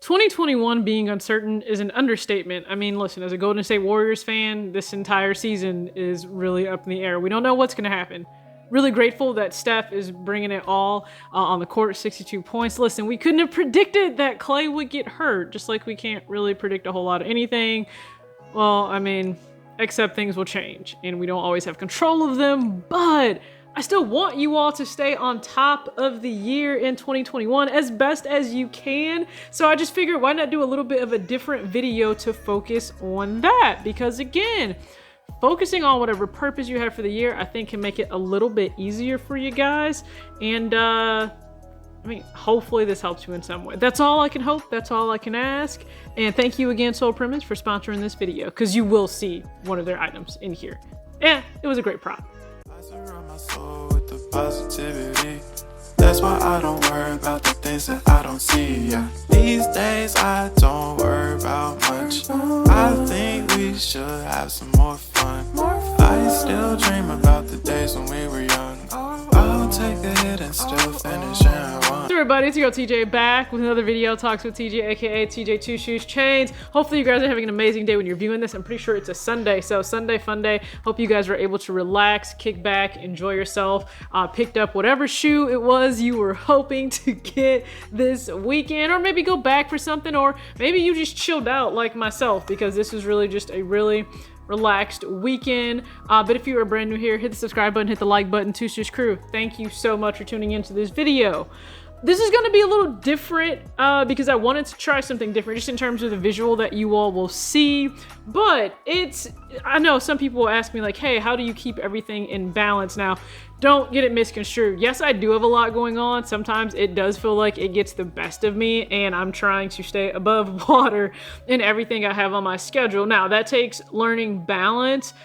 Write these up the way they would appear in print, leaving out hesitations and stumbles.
2021 being uncertain is an understatement. I mean, listen, as a Golden State Warriors fan, this entire season is really up in the air. We don't know what's going to happen. Really grateful that Steph is bringing it all on the court, 62 points. Listen, we couldn't have predicted that Clay would get hurt, just like we can't really predict a whole lot of anything. Well, I mean, except things will change, and we don't always have control of them, but I still want you all to stay on top of the year in 2021 as best as you can. So I just figured, why not do a little bit of a different video to focus on that? Because again, focusing on whatever purpose you have for the year, I think can make it a little bit easier for you guys. And I mean, hopefully this helps you in some way. That's all I can hope. That's all I can ask. And thank you again, SolePremise, for sponsoring this video, because you will see one of their items in here. And it was a great prop. I surround my soul with the positivity. That's why I don't worry about the things that I don't see. Yeah. These days I don't worry about much. I think we should have some more fun. I still dream about the days when we were young. I'll take a hit and still finish and one. Hey everybody, it's your girl TJ back with another video, Talks with TJ, aka TJ Two Shoes Chains. Hopefully you guys are having an amazing day when you're viewing this. I'm pretty sure it's a Sunday, so Sunday fun day. Hope you guys were able to relax, kick back, enjoy yourself. Picked up whatever shoe it was you were hoping to get this weekend, or maybe go back for something, or maybe you just chilled out like myself, because this is really just a really relaxed weekend. But if you are brand new here, hit the subscribe button, hit the like button. Two Shoes Crew, thank you so much for tuning into this video. This is going to be a little different because I wanted to try something different just in terms of the visual that you all will see. But I know some people will ask me like, hey, how do you keep everything in balance? Now, don't get it misconstrued. Yes, I do have a lot going on. Sometimes it does feel like it gets the best of me, and I'm trying to stay above water in everything I have on my schedule. Now, that takes learning balance,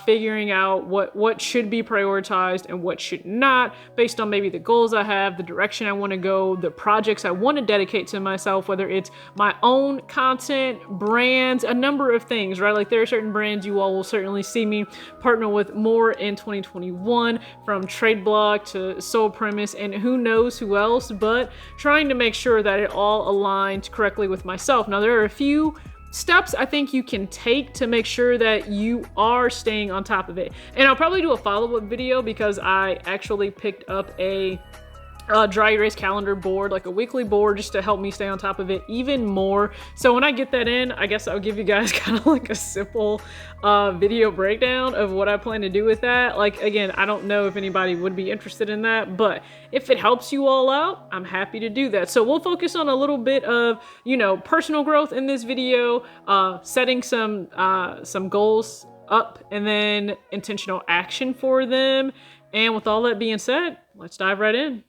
figuring out what should be prioritized and what should not, based on maybe the goals I have, the direction I want to go, the projects I want to dedicate to myself, whether it's my own content, brands, a number of things, right? Like there are certain brands you all will certainly see me partner with more in 2021, from Trade Block to SolePremise and who knows who else, but trying to make sure that it all aligns correctly with myself. Now, there are a few steps I think you can take to make sure that you are staying on top of it. And I'll probably do a follow-up video because I actually picked up a dry erase calendar board, like a weekly board, just to help me stay on top of it even more. So when I get that in, I guess I'll give you guys kind of like a simple video breakdown of what I plan to do with that. Like, again, I don't know if anybody would be interested in that, but if it helps you all out, I'm happy to do that. So we'll focus on a little bit of, you know, personal growth in this video, setting some goals up, and then intentional action for them. And with all that being said, let's dive right in.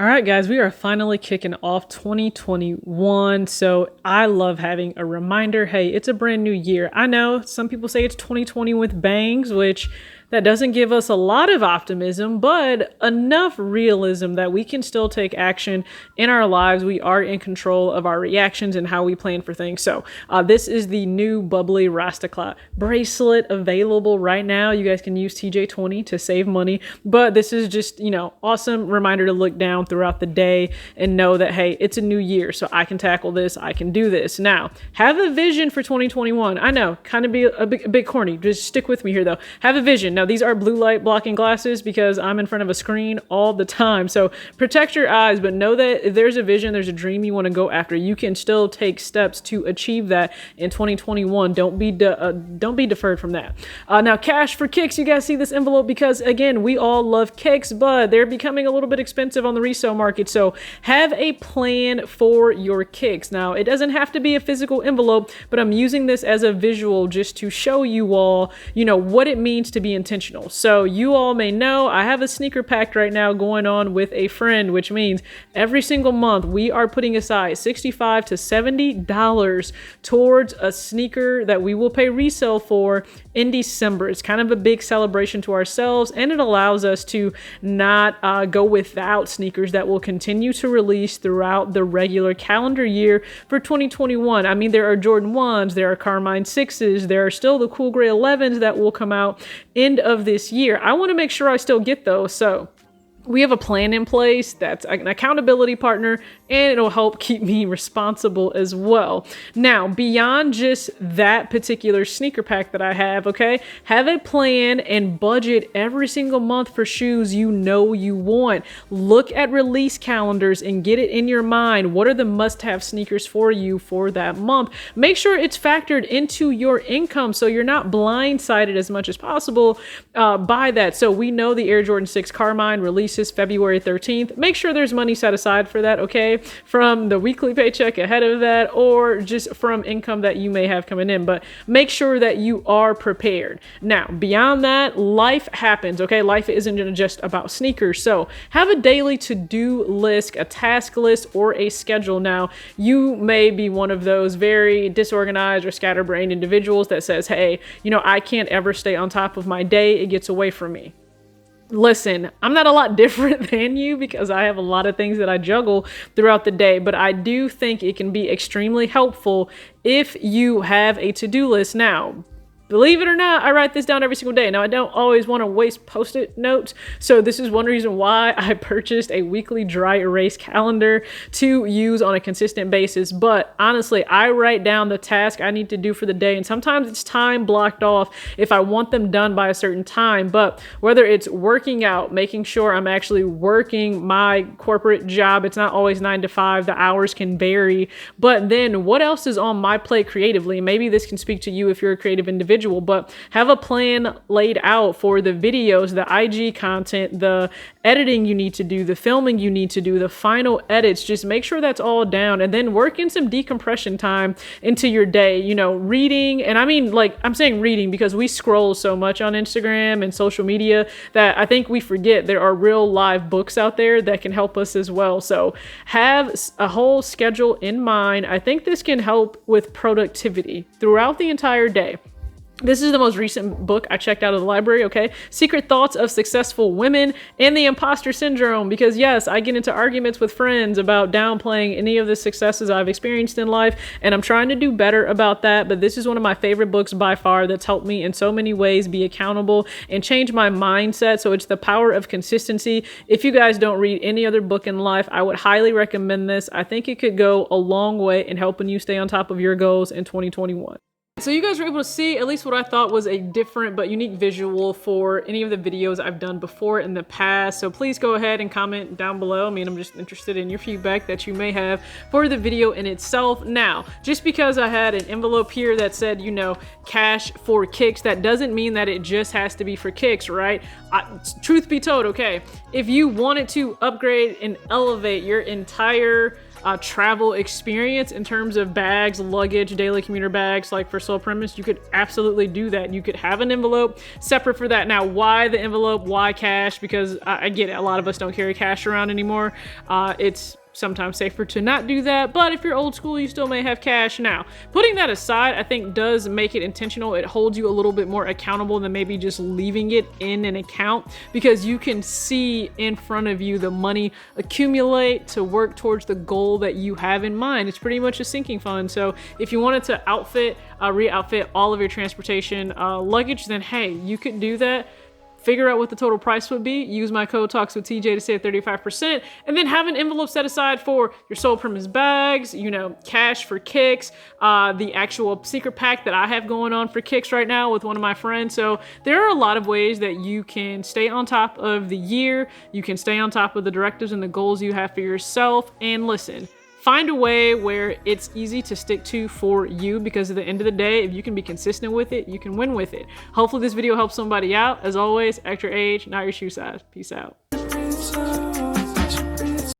All right, guys, we are finally kicking off 2021. So I love having a reminder. Hey, it's a brand new year. I know some people say it's 2020 with bangs, which that doesn't give us a lot of optimism, but enough realism that we can still take action in our lives. We are in control of our reactions and how we plan for things. So this is the new bubbly Rastaclat bracelet available right now. You guys can use TJ20 to save money, but this is just, you know, awesome reminder to look down throughout the day and know that, hey, it's a new year, so I can tackle this, I can do this. Now, have a vision for 2021. I know, kind of be a bit corny. Just stick with me here though. Have a vision. Now, these are blue light blocking glasses because I'm in front of a screen all the time. So protect your eyes, but know that if there's a vision, there's a dream you want to go after, you can still take steps to achieve that in 2021. Don't be deferred from that. Now, cash for kicks. You guys see this envelope because, again, we all love kicks, but they're becoming a little bit expensive on the resale market. So have a plan for your kicks. Now, it doesn't have to be a physical envelope, but I'm using this as a visual just to show you all, you know, what it means to be intentional. So you all may know I have a sneaker pact right now going on with a friend, which means every single month we are putting aside $65 to $70 towards a sneaker that we will pay resale for in December. It's kind of a big celebration to ourselves, and it allows us to not go without sneakers that will continue to release throughout the regular calendar year for 2021. I mean, there are Jordan 1s, there are Carmine 6s, there are still the cool gray 11s that will come out end of this year. I want to make sure I still get those. So we have a plan in place that's an accountability partner, and it'll help keep me responsible as well. Now, beyond just that particular sneaker pack that I have, okay, have a plan and budget every single month for shoes you know you want. Look at release calendars and get it in your mind. What are the must-have sneakers for you for that month? Make sure it's factored into your income so you're not blindsided as much as possible by that. So we know the Air Jordan 6 Carmine releases February 13th. Make sure there's money set aside for that, okay? From the weekly paycheck ahead of that, or just from income that you may have coming in, but make sure that you are prepared. Now, beyond that, life happens, okay? Life isn't just about sneakers. So have a daily to-do list, a task list, or a schedule. Now, you may be one of those very disorganized or scatterbrained individuals that says, hey, you know, I can't ever stay on top of my day. It gets away from me. Listen, I'm not a lot different than you because I have a lot of things that I juggle throughout the day, but I do think it can be extremely helpful if you have a to-do list. Now, believe it or not, I write this down every single day. Now, I don't always want to waste Post-it notes, so this is one reason why I purchased a weekly dry erase calendar to use on a consistent basis. But honestly, I write down the task I need to do for the day, and sometimes it's time blocked off if I want them done by a certain time. But whether it's working out, making sure I'm actually working my corporate job, it's not always 9 to 5, the hours can vary. But then what else is on my plate creatively? Maybe this can speak to you if you're a creative individual. But have a plan laid out for the videos, the IG content, the editing you need to do, the filming you need to do, the final edits. Just make sure that's all down, and then work in some decompression time into your day. You know, reading, and I mean, like, I'm saying reading because we scroll so much on Instagram and social media that I think we forget there are real live books out there that can help us as well. So have a whole schedule in mind. I think this can help with productivity throughout the entire day. This is the most recent book I checked out of the library, okay? Secret Thoughts of Successful Women and the Imposter Syndrome. Because yes, I get into arguments with friends about downplaying any of the successes I've experienced in life, and I'm trying to do better about that. But this is one of my favorite books by far that's helped me in so many ways be accountable and change my mindset. So it's The Power of Consistency. If you guys don't read any other book in life, I would highly recommend this. I think it could go a long way in helping you stay on top of your goals in 2021. So you guys were able to see at least what I thought was a different but unique visual for any of the videos I've done before in the past. So please go ahead and comment down below. I mean, I'm just interested in your feedback that you may have for the video in itself. Now, just because I had an envelope here that said, you know, cash for kicks, that doesn't mean that it just has to be for kicks, right? Truth be told, okay, if you wanted to upgrade and elevate your entire travel experience in terms of bags, luggage, daily commuter bags, like for SolePremise, you could absolutely do that. You could have an envelope separate for that. Now, why the envelope? Why cash? Because I get it. A lot of us don't carry cash around anymore. It's sometimes safer to not do that, but if you're old school, you still may have cash. Now, putting that aside, I think does make it intentional. It holds you a little bit more accountable than maybe just leaving it in an account, because you can see in front of you the money accumulate to work towards the goal that you have in mind. It's pretty much a sinking fund. So if you wanted to re-outfit all of your transportation luggage, then hey, you could do that. Figure out what the total price would be, use my code TALKSWITHTJ to save 35%, and then have an envelope set aside for your SolePremise bags, you know, cash for kicks, the actual secret pack that I have going on for kicks right now with one of my friends. So there are a lot of ways that you can stay on top of the year, you can stay on top of the directives and the goals you have for yourself, and listen, find a way where it's easy to stick to for you, because at the end of the day, if you can be consistent with it, you can win with it. Hopefully this video helps somebody out. As always, act your age, not your shoe size. Peace out.